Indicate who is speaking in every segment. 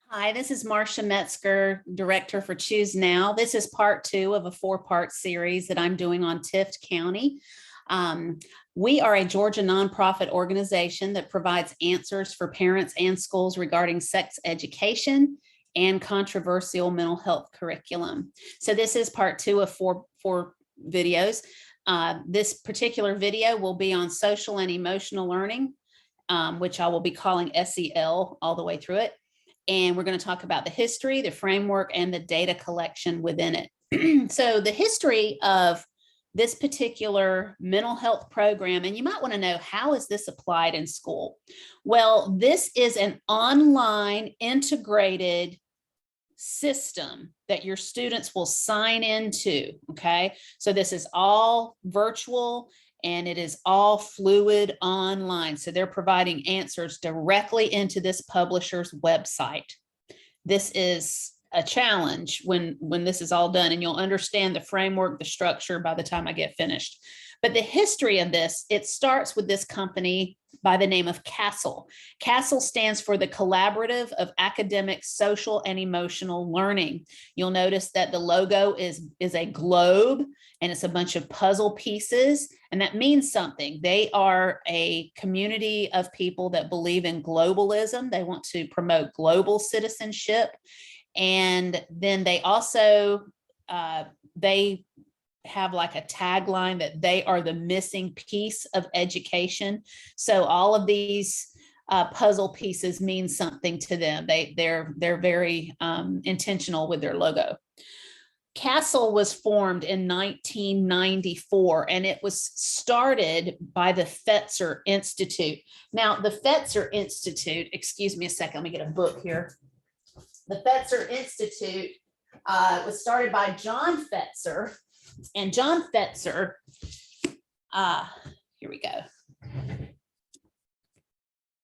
Speaker 1: Hi, this is Marcia Metzger, Director for Choose Now. This is part 2 of a 4-part series that I'm doing on Tift County. We are a Georgia nonprofit organization that provides answers for parents and schools regarding sex education and controversial mental health curriculum. So this is part 2 of four videos. This particular video will be on social and emotional learning, which I will be calling SEL all the way through it. And we're going to talk about the history, the framework, and the data collection within it. So the history of this particular mental health program, and you might want to know, how is this applied in school? Well, this is an online integrated system that your students will sign into, okay? So this is all virtual and it is all fluid online. So they're providing answers directly into this publisher's website. This is a challenge when this is all done, and you'll understand the framework, the structure by the time I get finished. But the history of this, it starts with this company by the name of CASEL. CASEL stands for the Collaborative of Academic, Social, and Emotional Learning. You'll notice that the logo is a globe, and it's a bunch of puzzle pieces, and that means something. They are a community of people that believe in globalism. They want to promote global citizenship. And then they also, they have like a tagline that they are the missing piece of education. So all of these puzzle pieces mean something to them. They're very intentional with their logo. CASEL was formed in 1994, and it was started by the Fetzer Institute. Now, the Fetzer Institute, excuse me a second, let me get a book here. The Fetzer Institute was started by John Fetzer, and John Fetzer, here we go,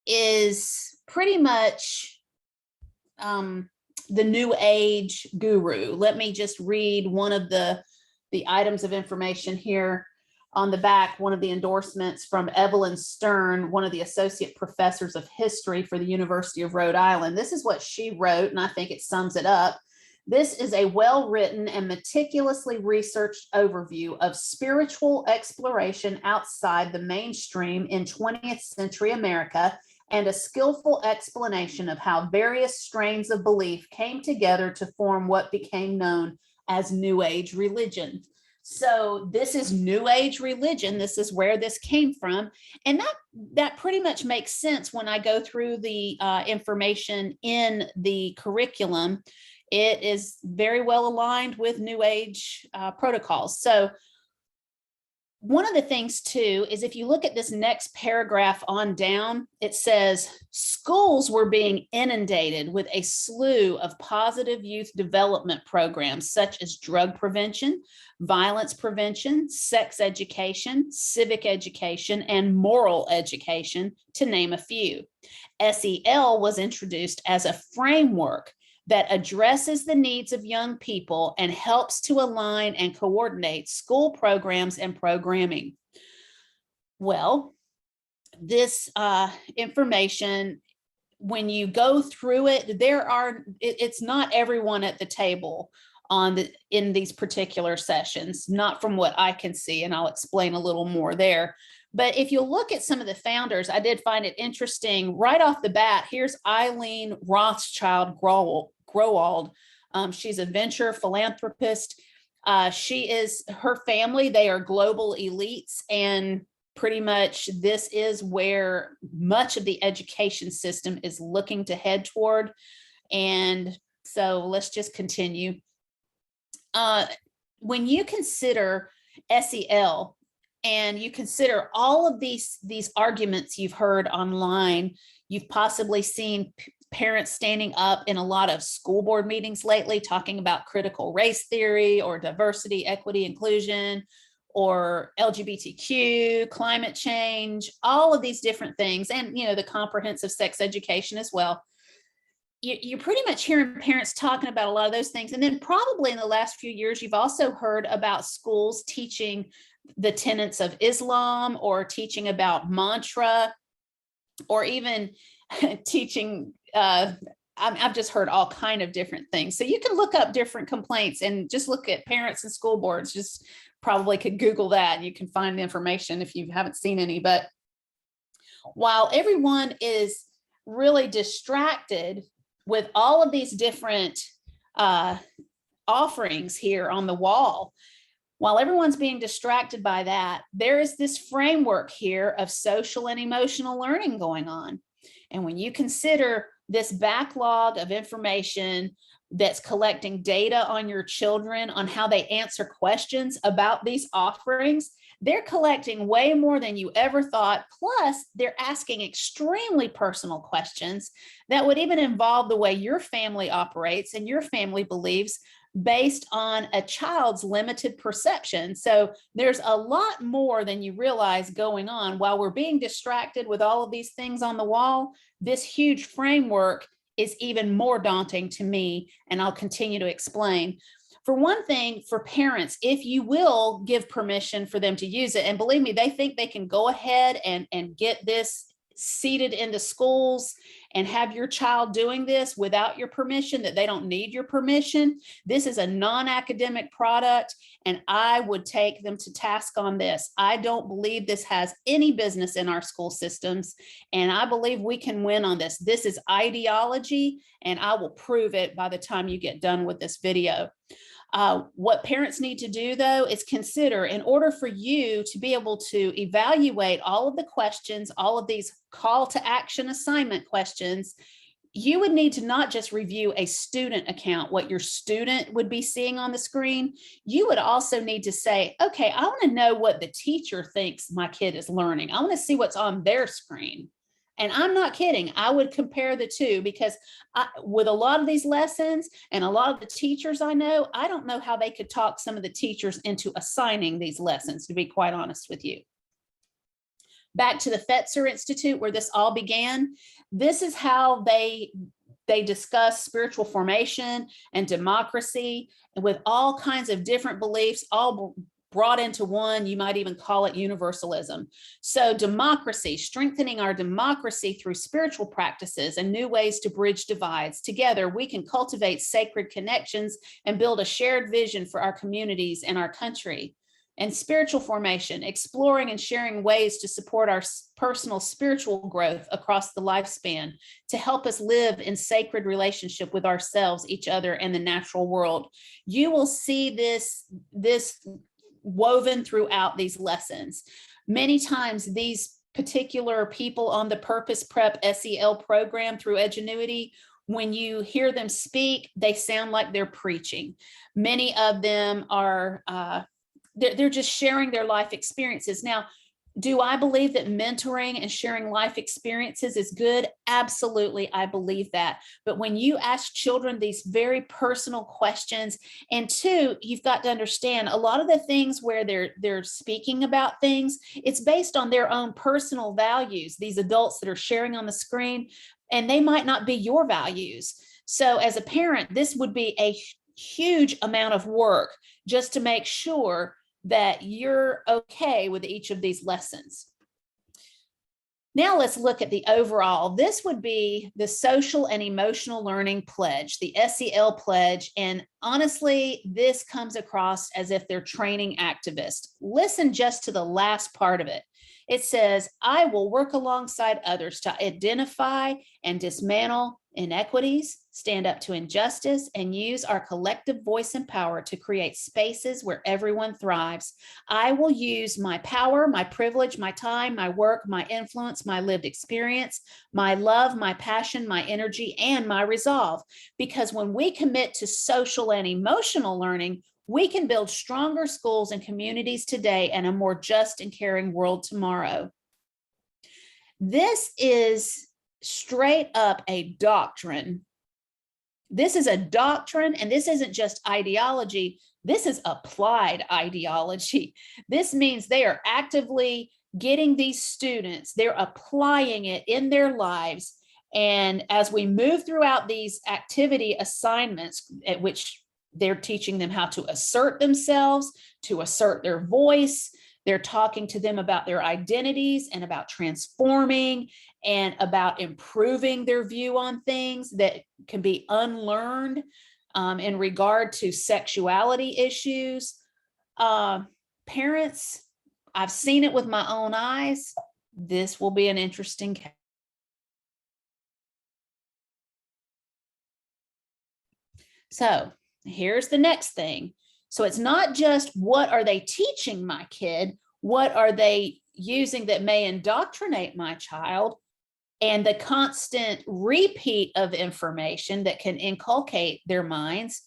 Speaker 1: is pretty much the New Age guru. Let me just read one of the items of information here on the back, one of the endorsements from Evelyn Stern, one of the associate professors of history for the University of Rhode Island. This is what she wrote, and I think it sums it up. This is a well-written and meticulously researched overview of spiritual exploration outside the mainstream in 20th century America, and a skillful explanation of how various strains of belief came together to form what became known as New Age religion. So this is New Age religion. This is where this came from. And that pretty much makes sense when I go through the information in the curriculum. It is very well aligned with New Age protocols. So one of the things too is, if you look at this next paragraph on down, it says schools were being inundated with a slew of positive youth development programs such as drug prevention, violence prevention, sex education, civic education, and moral education, to name a few. SEL was introduced as a framework that addresses the needs of young people and helps to align and coordinate school programs and programming. Well, this information, when you go through it, it's not everyone at the table in these particular sessions, not from what I can see, and I'll explain a little more there. But if you look at some of the founders, I did find it interesting. Right off the bat, here's Eileen Rothschild Growald. She's a venture philanthropist. Her family, they are global elites, and pretty much this is where much of the education system is looking to head toward. And so let's just continue. When you consider SEL, and you consider all of these arguments you've heard online, you've possibly seen parents standing up in a lot of school board meetings lately talking about critical race theory or diversity, equity, inclusion, or LGBTQ, climate change, all of these different things, and the comprehensive sex education as well. You're pretty much hearing parents talking about a lot of those things. And then probably in the last few years, you've also heard about schools teaching the tenets of Islam, or teaching about mantra, or even teaching I've just heard all kind of different things. So you can look up different complaints and just look at parents and school boards. Just probably could Google that and you can find the information if you haven't seen any. But while everyone is really distracted with all of these different offerings here on the wall, while everyone's being distracted by that, there is this framework here of social and emotional learning going on. And when you consider this backlog of information that's collecting data on your children on how they answer questions about these offerings, they're collecting way more than you ever thought. Plus, they're asking extremely personal questions that would even involve the way your family operates and your family believes based on a child's limited perception. So there's a lot more than you realize going on. While we're being distracted with all of these things on the wall, this huge framework is even more daunting to me, and I'll continue to explain. For one thing, for parents, if you will give permission for them to use it, and believe me, they think they can go ahead and get this seated into schools and have your child doing this without your permission, that they don't need your permission. This is a non-academic product, and I would take them to task on this. I don't believe this has any business in our school systems, and I believe we can win on this. This is ideology, and I will prove it by the time you get done with this video. What parents need to do, though, is consider, in order for you to be able to evaluate all of the questions, all of these call to action assignment questions, you would need to not just review a student account, what your student would be seeing on the screen. You would also need to say, okay, I want to know what the teacher thinks my kid is learning. I want to see what's on their screen. And I'm not kidding. I would compare the two, because with a lot of these lessons and a lot of the teachers I know, I don't know how they could talk some of the teachers into assigning these lessons, to be quite honest with you. Back to the Fetzer Institute, where this all began. This is how they discuss spiritual formation and democracy, and with all kinds of different beliefs, all brought into one. You might even call it universalism. So democracy, strengthening our democracy through spiritual practices and new ways to bridge divides. Together, we can cultivate sacred connections and build a shared vision for our communities and our country. And spiritual formation, exploring and sharing ways to support our personal spiritual growth across the lifespan to help us live in sacred relationship with ourselves, each other, and the natural world. You will see this woven throughout these lessons. Many times these particular people on the Purpose Prep SEL program through Annuity, when you hear them speak, they sound like they're preaching. Many of them are, they're just sharing their life experiences. Now, do I believe that mentoring and sharing life experiences is good? Absolutely, I believe that. But when you ask children these very personal questions, and two, you've got to understand a lot of the things where they're speaking about things, it's based on their own personal values, these adults that are sharing on the screen, and they might not be your values. So as a parent, this would be a huge amount of work just to make sure that you're okay with each of these lessons. Now let's look at the overall. This would be the Social and Emotional Learning Pledge, the SEL Pledge. And honestly, this comes across as if they're training activists. Listen just to the last part of it. It says, I will work alongside others to identify and dismantle inequities, stand up to injustice, and use our collective voice and power to create spaces where everyone thrives. I will use my power, my privilege, my time, my work, my influence, my lived experience, my love, my passion, my energy, and my resolve. Because when we commit to social and emotional learning, we can build stronger schools and communities today and a more just and caring world tomorrow. This is straight up a doctrine. This is a doctrine, and this isn't just ideology. This is applied ideology. This means they are actively getting these students, they're applying it in their lives. And as we move throughout these activity assignments, at which they're teaching them how to assert themselves, to assert their voice, they're talking to them about their identities and about transforming and about improving their view on things that can be unlearned in regard to sexuality issues. Parents, I've seen it with my own eyes. This will be an interesting case. So here's the next thing. So it's not just what are they teaching my kid, what are they using that may indoctrinate my child, and the constant repeat of information that can inculcate their minds.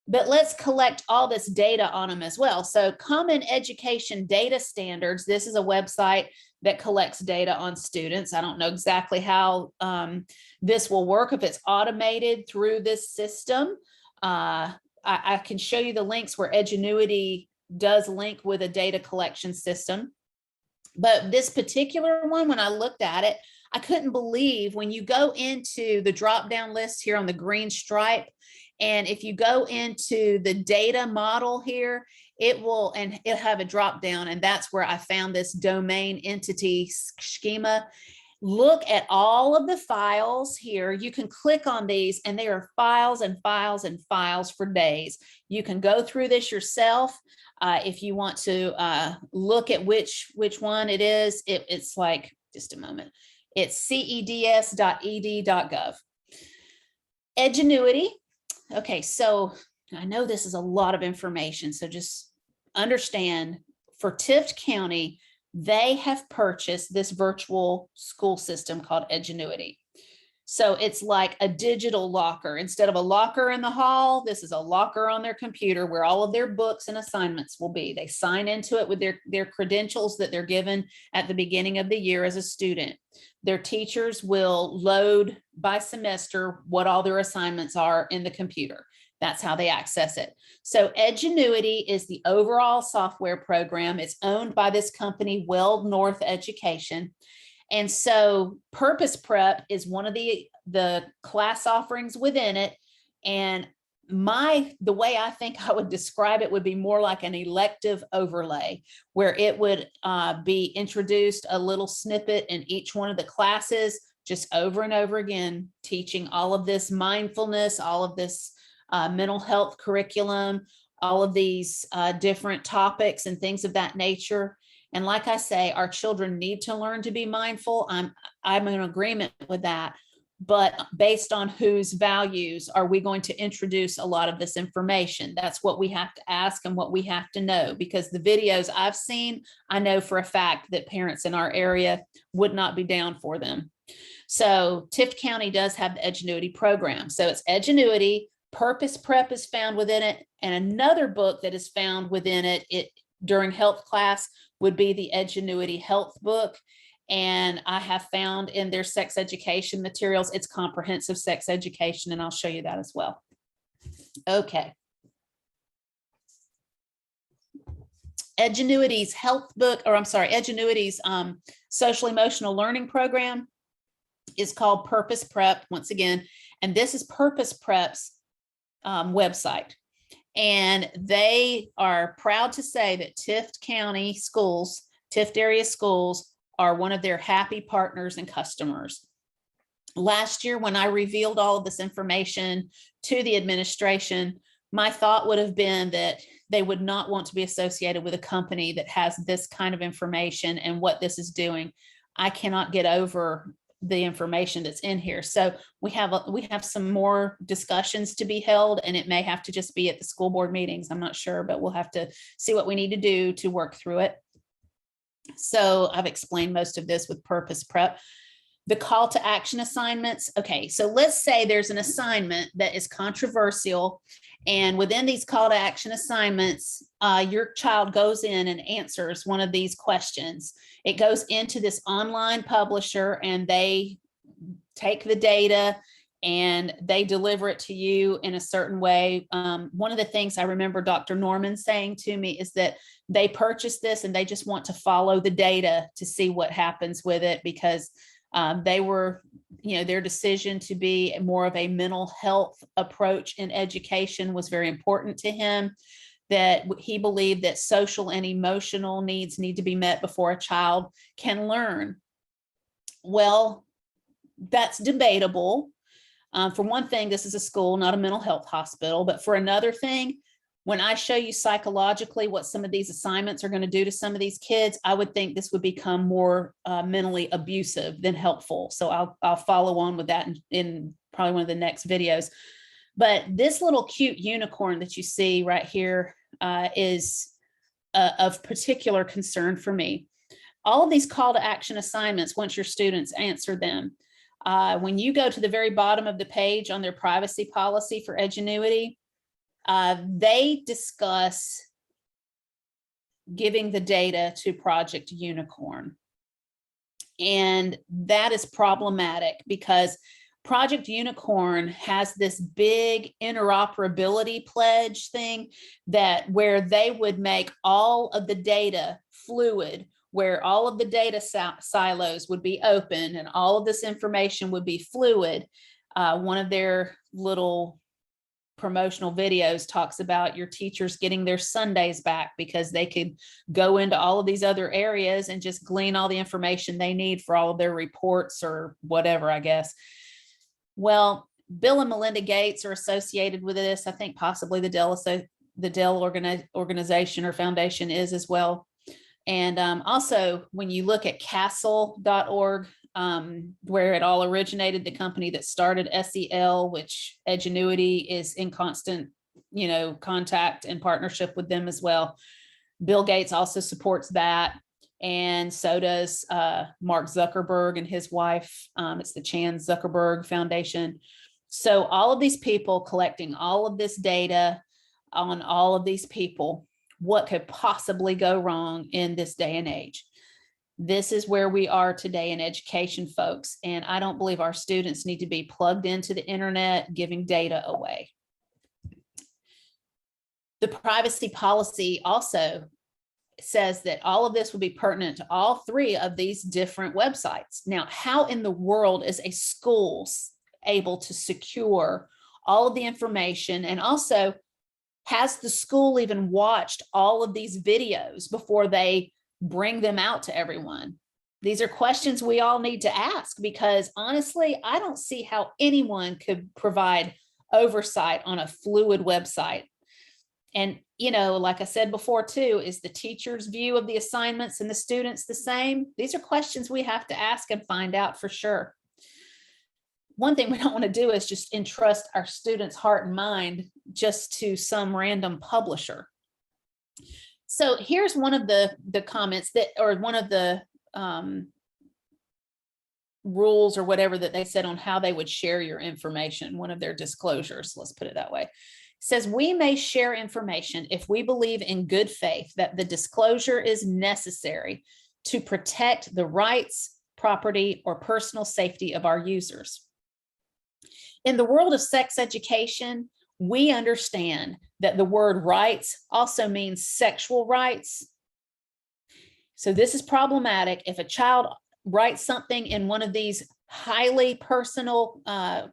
Speaker 1: But let's collect all this data on them as well. So Common Education Data Standards, this is a website that collects data on students. I don't know exactly how this will work, if it's automated through this system. I can show you the links where Edgenuity does link with a data collection system. But this particular one, when I looked at it, I couldn't believe when you go into the drop-down list here on the green stripe, and if you go into the data model here, it'll have a drop-down, and that's where I found this domain entity schema. Look at all of the files here. You can click on these and there are files and files and files for days. You can go through this yourself. If you want to look at which one it is, it's like, just a moment. It's ceds.ed.gov. Edgenuity. Okay, so I know this is a lot of information, so just understand for Tift County, they have purchased this virtual school system called Edgenuity. So it's like a digital locker. Instead of a locker in the hall, this is a locker on their computer where all of their books and assignments will be. They sign into it with their credentials that they're given at the beginning of the year as a student. Their teachers will load by semester what all their assignments are in the computer. That's how they access it. So Edgenuity is the overall software program. It's owned by this company, Weld North Education. And so Purpose Prep is one of the class offerings within it. And the way I think I would describe it would be more like an elective overlay, where it would be introduced a little snippet in each one of the classes, just over and over again, teaching all of this mindfulness, all of this mental health curriculum, all of these different topics and things of that nature. And like I say, our children need to learn to be mindful. I'm in agreement with that. But based on whose values are we going to introduce a lot of this information? That's what we have to ask and what we have to know, because the videos I've seen, I know for a fact that parents in our area would not be down for them. So Tift County does have the Edgenuity program. So it's Edgenuity, Purpose Prep is found within it, and another book that is found within it during health class would be the Edgenuity health book. And I have found in their sex education materials, it's comprehensive sex education, and I'll show you that as well. Okay. Edgenuity's health book, or I'm sorry, Edgenuity's social emotional learning program is called Purpose Prep once again. And this is Purpose Prep's website. And they are proud to say that Tift County schools, Tift area schools, are one of their happy partners and customers. Last year, when I revealed all of this information to the administration, my thought would have been that they would not want to be associated with a company that has this kind of information and what this is doing. I cannot get over the information that's in here. So we have some more discussions to be held, and it may have to just be at the school board meetings. I'm not sure, but we'll have to see what we need to do to work through it. So I've explained most of this with Purpose Prep. The call to action assignments. Okay, so let's say there's an assignment that is controversial, and within these call to action assignments, your child goes in and answers one of these questions. It goes into this online publisher, and they take the data and they deliver it to you in a certain way. One of the things I remember Dr. Norman saying to me is that they purchase this and they just want to follow the data to see what happens with it, because they were, their decision to be more of a mental health approach in education was very important to him, that he believed that social and emotional needs need to be met before a child can learn. Well, that's debatable. For one thing, this is a school, not a mental health hospital. But for another thing, when I show you psychologically what some of these assignments are going to do to some of these kids, I would think this would become more mentally abusive than helpful. So I'll follow on with that in probably one of the next videos. But this little cute unicorn that you see right here is of particular concern for me. All of these call to action assignments, once your students answer them, when you go to the very bottom of the page on their privacy policy for Edgenuity, they discuss giving the data to Project Unicorn. And that is problematic because Project Unicorn has this big interoperability pledge thing that where they would make all of the data fluid, where all of the data silos would be open and all of this information would be fluid. One of their little promotional videos talks about your teachers getting their Sundays back because they could go into all of these other areas and just glean all the information they need for all of their reports or whatever, I guess. Well, Bill and Melinda Gates are associated with this. I think possibly the Dell organization or foundation is as well. And also, when you look at castle.org, where it all originated, the company that started SEL, which Edgenuity is in constant, contact and partnership with them as well. Bill Gates also supports that. And so does Mark Zuckerberg and his wife. It's the Chan Zuckerberg Foundation. So all of these people collecting all of this data on all of these people, what could possibly go wrong in this day and age? This is where we are today in education, folks. And I don't believe our students need to be plugged into the internet, giving data away. The privacy policy also says that all of this will be pertinent to all three of these different websites. Now, how in the world is a school able to secure all of the information? And also, has the school even watched all of these videos before they bring them out to everyone? These are questions we all need to ask, because honestly, I don't see how anyone could provide oversight on a fluid website. And, like I said before too, is the teacher's view of the assignments and the students the same? These are questions we have to ask and find out for sure. One thing we don't want to do is just entrust our students' heart and mind just to some random publisher. So here's one of the comments that, or one of the rules or whatever that they said on how they would share your information, one of their disclosures, let's put it that way. It says, we may share information if we believe in good faith that the disclosure is necessary to protect the rights, property, or personal safety of our users. In the world of sex education, we understand that the word rights also means sexual rights. So this is problematic. If a child writes something in one of these highly personal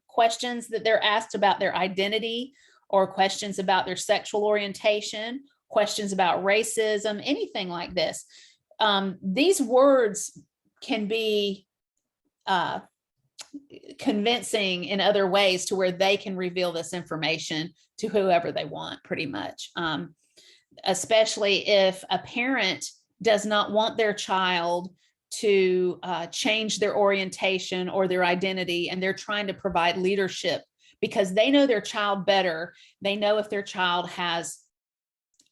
Speaker 1: questions that they're asked about their identity, or questions about their sexual orientation, questions about racism, anything like this, these words can be convincing in other ways to where they can reveal this information to whoever they want, pretty much. Especially if a parent does not want their child to change their orientation or their identity, and they're trying to provide leadership because they know their child better. They know if their child has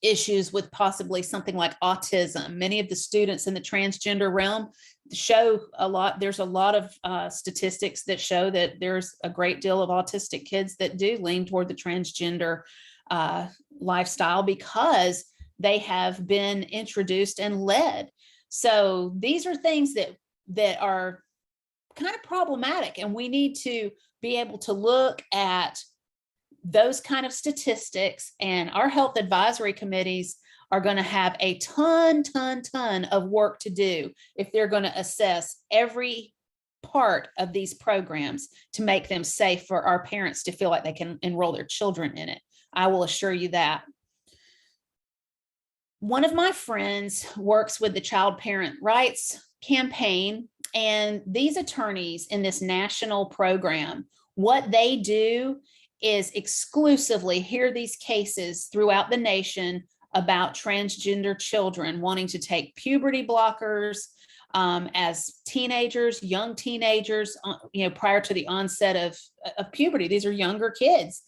Speaker 1: issues with possibly something like autism. Many of the students in the transgender realm show a lot. There's a lot of statistics that show that there's a great deal of autistic kids that do lean toward the transgender lifestyle because they have been introduced and led. So these are things that are kind of problematic, and we need to be able to look at those kind of statistics, and our health advisory committees are going to have a ton of work to do if they're going to assess every part of these programs to make them safe for our parents to feel like they can enroll their children in it. I will assure you that. One of my friends works with the Child Parent Rights Campaign And these attorneys in this national program, what they do is exclusively hear these cases throughout the nation about transgender children wanting to take puberty blockers as teenagers, young teenagers, prior to the onset of puberty. These are younger kids.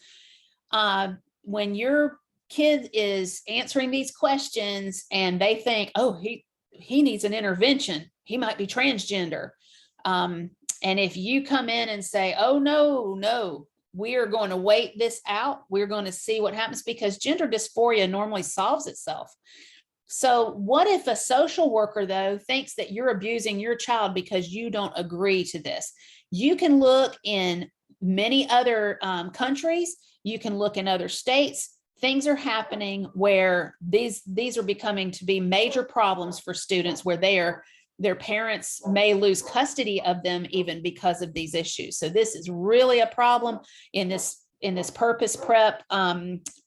Speaker 1: When your kid is answering these questions and they think, oh, he needs an intervention, he might be transgender. And if you come in and say, oh, no, we are going to wait this out, we're going to see what happens, because gender dysphoria normally solves itself. So what if a social worker, though, thinks that you're abusing your child because you don't agree to this? You can look in many other countries, you can look in other states. Things are happening where these are becoming to be major problems for students, where their parents may lose custody of them even because of these issues. So this is really a problem in this purpose prep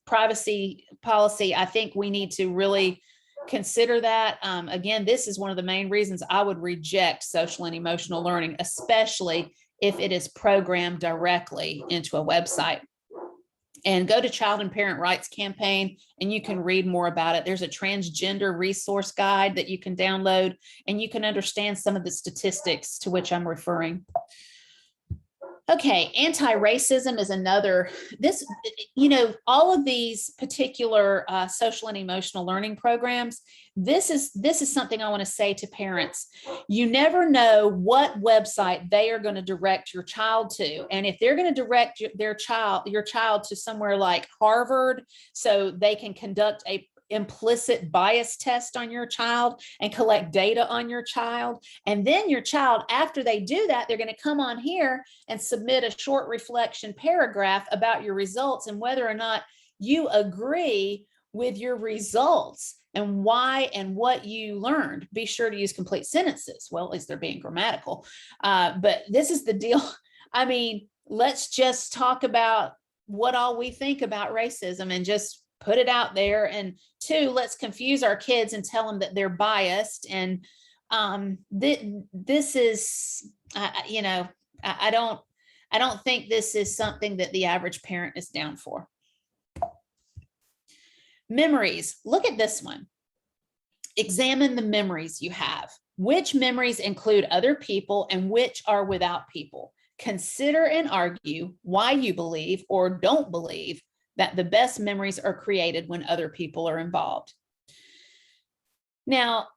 Speaker 1: privacy policy. I think we need to really consider that. Again, this is one of the main reasons I would reject social and emotional learning, especially if it is programmed directly into a website. And go to Child and Parent Rights Campaign and you can read more about it. There's a transgender resource guide that you can download and you can understand some of the statistics to which I'm referring. Okay, antiracism is another, all of these particular social and emotional learning programs, this is something I want to say to parents. You never know what website they are going to direct your child to. And if they're going to direct your child to somewhere like Harvard, so they can conduct a implicit bias test on your child and collect data on your child. And then your child, after they do that, they're going to come on here and submit a short reflection paragraph about your results and whether or not you agree with your results and why and what you learned. Be sure to use complete sentences. Well, at least they're being grammatical. But this is the deal. I mean, let's just talk about what all we think about racism and just put it out there. And two, let's confuse our kids and tell them that they're biased. And this is, I don't think this is something that the average parent is down for. Memories. Look at this one. Examine the memories you have. Which memories include other people and which are without people? Consider and argue why you believe or don't believe that the best memories are created when other people are involved. Now,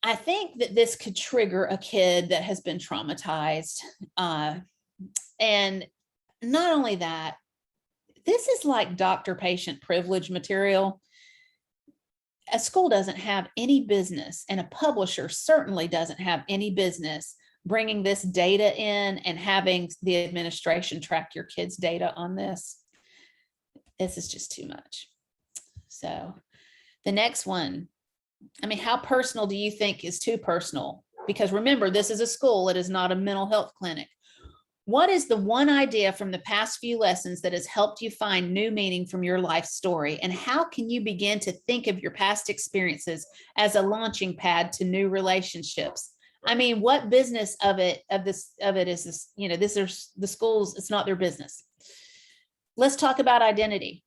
Speaker 1: I think that this could trigger a kid that has been traumatized. And not only that, this is like doctor-patient privilege material. A school doesn't have any business, and a publisher certainly doesn't have any business bringing this data in and having the administration track your kids' data on this. This is just too much. So the next one, I mean, how personal do you think is too personal? Because remember, this is a school, it is not a mental health clinic. What is the one idea from the past few lessons that has helped you find new meaning from your life story? And how can you begin to think of your past experiences as a launching pad to new relationships? I mean, what business of it is this? This is the schools, it's not their business. Let's talk about identity.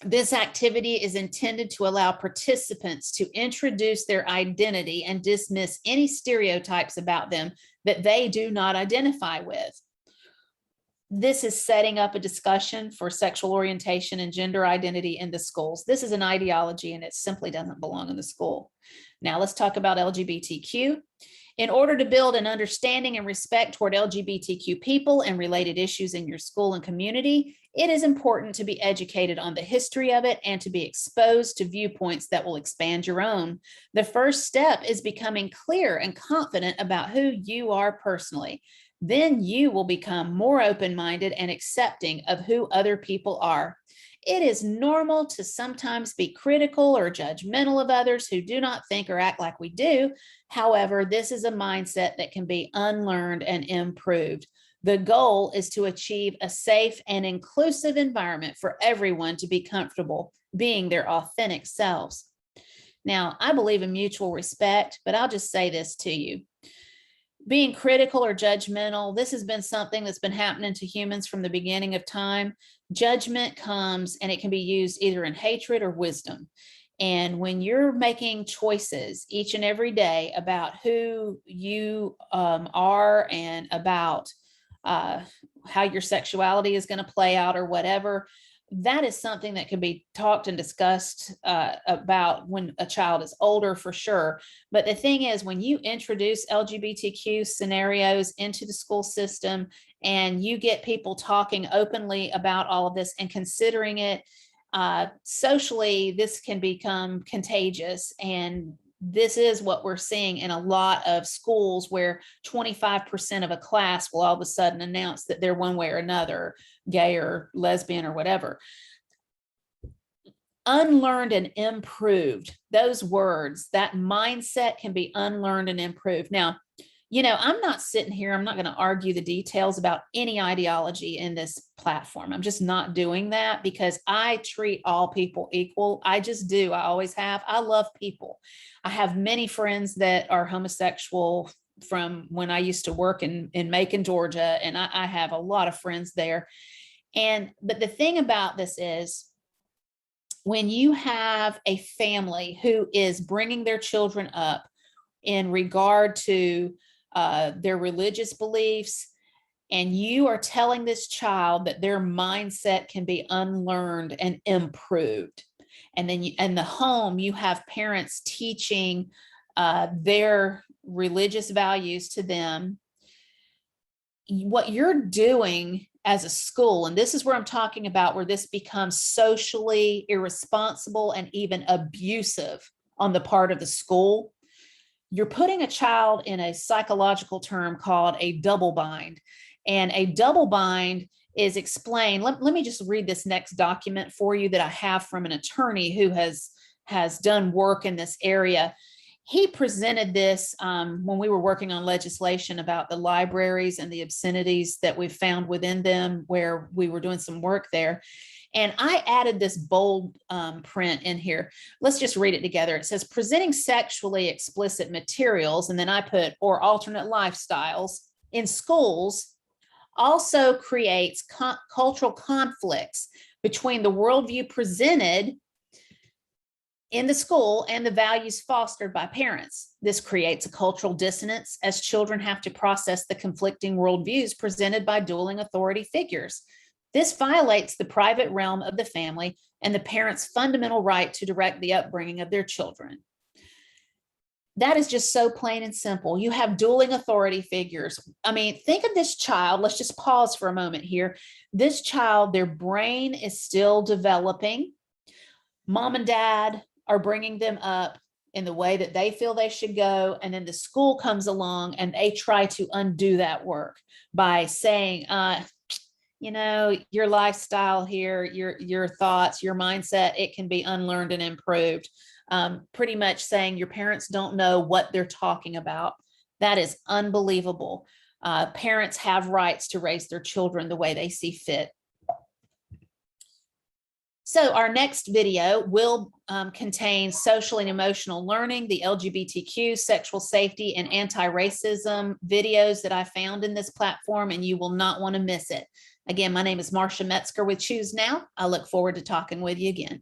Speaker 1: This activity is intended to allow participants to introduce their identity and dismiss any stereotypes about them that they do not identify with. This is setting up a discussion for sexual orientation and gender identity in the schools. This is an ideology and it simply doesn't belong in the school. Now let's talk about LGBTQ. In order to build an understanding and respect toward LGBTQ people and related issues in your school and community, it is important to be educated on the history of it and to be exposed to viewpoints that will expand your own. The first step is becoming clear and confident about who you are personally. Then you will become more open-minded and accepting of who other people are. It is normal to sometimes be critical or judgmental of others who do not think or act like we do. However, this is a mindset that can be unlearned and improved. The goal is to achieve a safe and inclusive environment for everyone to be comfortable being their authentic selves. Now, I believe in mutual respect, but I'll just say this to you. Being critical or judgmental, this has been something that's been happening to humans from the beginning of time. Judgment comes and it can be used either in hatred or wisdom. And when you're making choices each and every day about who you are and about how your sexuality is going to play out or whatever, that is something that can be talked and discussed about when a child is older, for sure. But the thing is, when you introduce LGBTQ scenarios into the school system and you get people talking openly about all of this and considering it socially, this can become contagious. And this is what we're seeing in a lot of schools, where 25% of a class will all of a sudden announce that they're one way or another, gay or lesbian or whatever. Unlearned and improved, those words, that mindset can be unlearned and improved. Now, you know, I'm not sitting here, I'm not going to argue the details about any ideology in this platform. I'm just not doing that, because I treat all people equal. I just do. I always have. I love people. I have many friends that are homosexual from when I used to work in Macon, Georgia, and I have a lot of friends there. But the thing about this is, when you have a family who is bringing their children up in regard to their religious beliefs, and you are telling this child that their mindset can be unlearned and improved, and then in the home you have parents teaching their religious values to them, what you're doing as a school, and this is where I'm talking about where this becomes socially irresponsible and even abusive on the part of the school, you're putting a child in a psychological term called a double bind. And a double bind is explained. Let me just read this next document for you that I have from an attorney who has done work in this area. He presented this when we were working on legislation about the libraries and the obscenities that we found within them, where we were doing some work there. And I added this bold print in here. Let's just read it together. It says, presenting sexually explicit materials, and then I put, or alternate lifestyles in schools, also creates cultural conflicts between the worldview presented in the school and the values fostered by parents. This creates a cultural dissonance, as children have to process the conflicting worldviews presented by dueling authority figures. This violates the private realm of the family and the parent's fundamental right to direct the upbringing of their children. That is just so plain and simple. You have dueling authority figures. I mean, think of this child. Let's just pause for a moment here. This child, their brain is still developing. Mom and dad are bringing them up in the way that they feel they should go. And then the school comes along and they try to undo that work by saying, you know, your lifestyle here, your thoughts, your mindset, it can be unlearned and improved. Pretty much saying your parents don't know what they're talking about. That is unbelievable. Parents have rights to raise their children the way they see fit. So our next video will contain social and emotional learning, the LGBTQ, sexual safety, and anti-racism videos that I found in this platform, and you will not want to miss it. Again, my name is Marcia Metzger with Choose Now. I look forward to talking with you again.